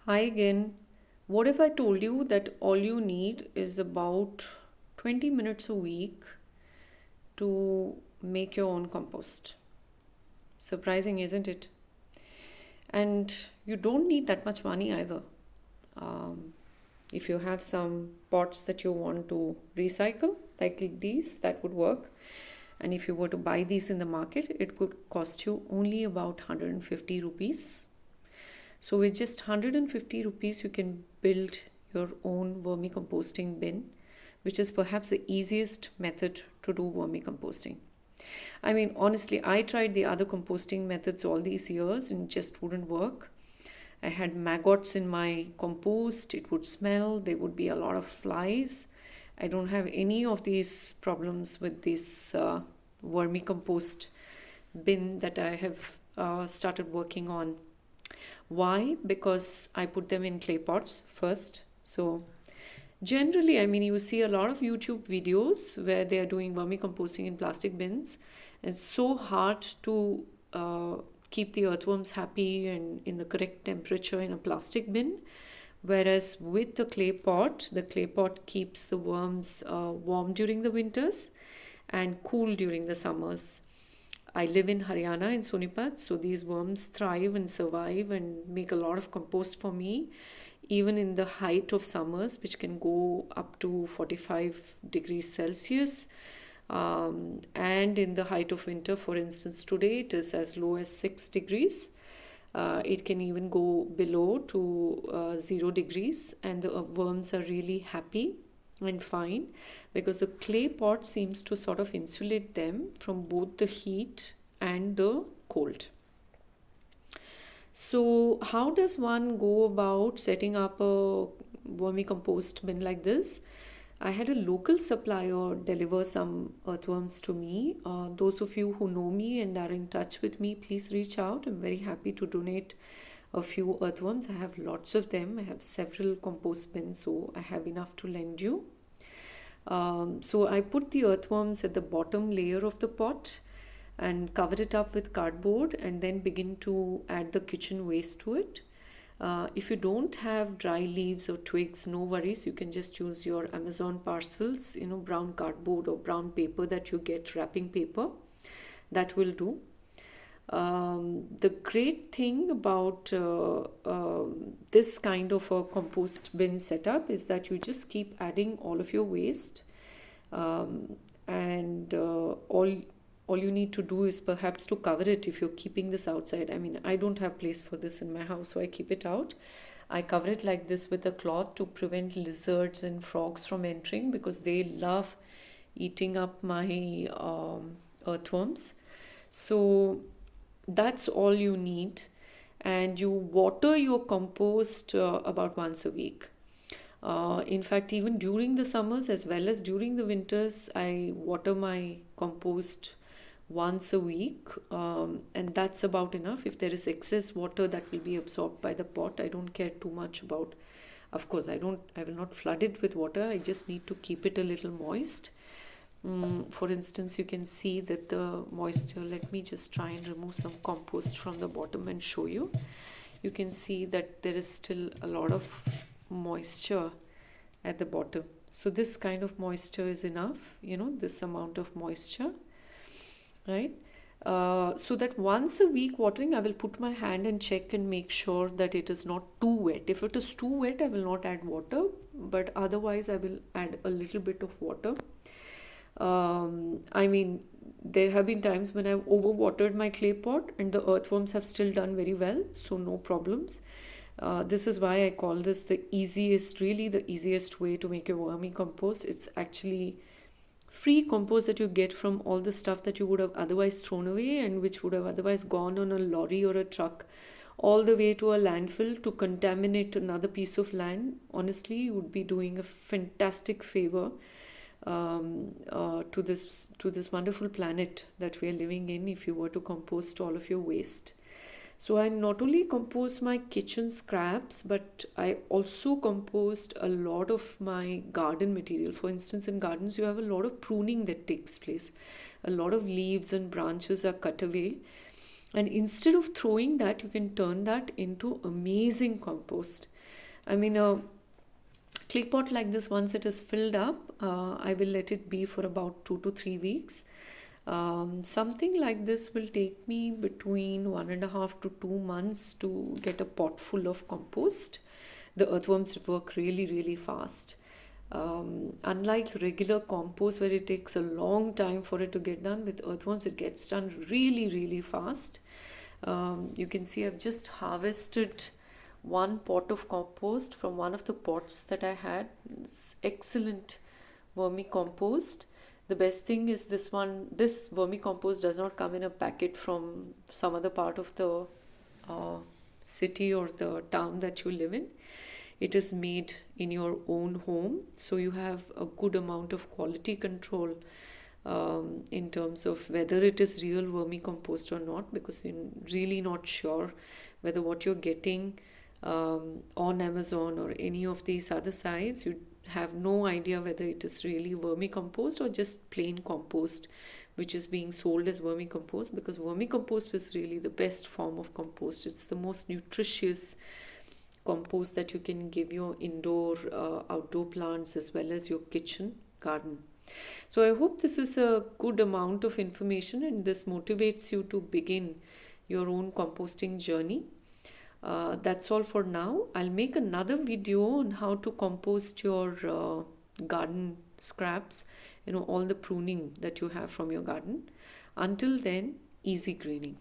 Hi again. What if I told you that all you need is about 20 minutes a week to make your own compost? Surprising, isn't it? And you don't need that much money either. Um, if you have some pots that you want to recycle, like these, that would work. And if you were to buy these in the market, it could cost you only about 150 rupees. So with just 150 rupees, you can build your own vermicomposting bin, which is perhaps the easiest method to do vermicomposting. I mean, honestly, I tried the other composting methods all these years and it just wouldn't work. I had maggots in my compost, it would smell, there would be a lot of flies. I don't have any of these problems with this vermicompost bin that I have started working on. Why? Because I put them in clay pots first. So generally, I mean, you see a lot of YouTube videos where they are doing vermicomposting in plastic bins. It's so hard to keep the earthworms happy and in the correct temperature in a plastic bin. Whereas with the clay pot keeps the worms warm during the winters and cool during the summers. I live in Haryana in Sonipat, so these worms thrive and survive and make a lot of compost for me, even in the height of summers, which can go up to 45 degrees Celsius. And in the height of winter, for instance, today it is as low as 6 degrees. It can even go below to 0 degrees, and the worms are really happy and fine because the clay pot seems to sort of insulate them from both the heat and the cold. So, how does one go about setting up a vermicompost bin like this? I had a local supplier deliver some earthworms to me. Those of you who know me and are in touch with me, please reach out. I'm very happy to donate a few earthworms. I have lots of them. I have several compost bins, so I have enough to lend you. So I put the earthworms at the bottom layer of the pot and cover it up with cardboard and then begin to add the kitchen waste to it. If you don't have dry leaves or twigs, no worries. You can just use your Amazon parcels, brown cardboard or brown paper that you get, wrapping paper. That will do. The great thing about this kind of a compost bin setup is that you just keep adding all of your waste, and all you need to do is perhaps to cover it if you're keeping this outside. I mean, I don't have place for this in my house, so I keep it out. I cover it like this with a cloth to prevent lizards and frogs from entering because they love eating up my earthworms. So that's all you need. And you water your compost about once a week. In fact, even during the summers as well as during the winters, I water my compost once a week, and that's about enough. If there is excess water, that will be absorbed by the pot. I don't care too much about. Of course, I will not flood it with water. I just need to keep it a little moist. For instance, you can see that the moisture, let me just try and remove some compost from the bottom and show you. You can see that there is still a lot of moisture at the bottom. So this kind of moisture is enough, this amount of moisture, right? So that once a week watering, I will put my hand and check and make sure that it is not too wet. If it is too wet, I will not add water, but otherwise I will add a little bit of water. I mean, there have been times when I've overwatered my clay pot and the earthworms have still done very well, so no problems. This is why I call this the easiest, really the easiest way to make your vermicompost. It's actually free compost that you get from all the stuff that you would have otherwise thrown away and which would have otherwise gone on a lorry or a truck all the way to a landfill to contaminate another piece of land. Honestly, you would be doing a fantastic favor to this wonderful planet that we are living in if you were to compost all of your waste. So I not only compost my kitchen scraps, but I also compost a lot of my garden material. For instance, in gardens, you have a lot of pruning that takes place. A lot of leaves and branches are cut away. And instead of throwing that, you can turn that into amazing compost. I mean, a clay pot like this, once it is filled up, I will let it be for about 2 to 3 weeks. Something like this will take me between 1.5 to 2 months to get a pot full of compost. The earthworms work really, really fast. Unlike regular compost where it takes a long time for it to get done, with earthworms it gets done really, really fast. You can see I've just harvested one pot of compost from one of the pots that I had. It's excellent vermicompost. The best thing is this vermicompost does not come in a packet from some other part of the uh, city or the town that you live in. It is made in your own home, so you have a good amount of quality control in terms of whether it is real vermicompost or not, because you're really not sure whether what you're getting on Amazon or any of these other sites, you have no idea whether it is really vermicompost or just plain compost which is being sold as vermicompost, because vermicompost is really the best form of compost. It's the most nutritious compost that you can give your indoor, outdoor plants as well as your kitchen garden. So I hope this is a good amount of information and this motivates you to begin your own composting journey. That's all for now. I'll make another video on how to compost your garden scraps, all the pruning that you have from your garden. Until then, easy greening.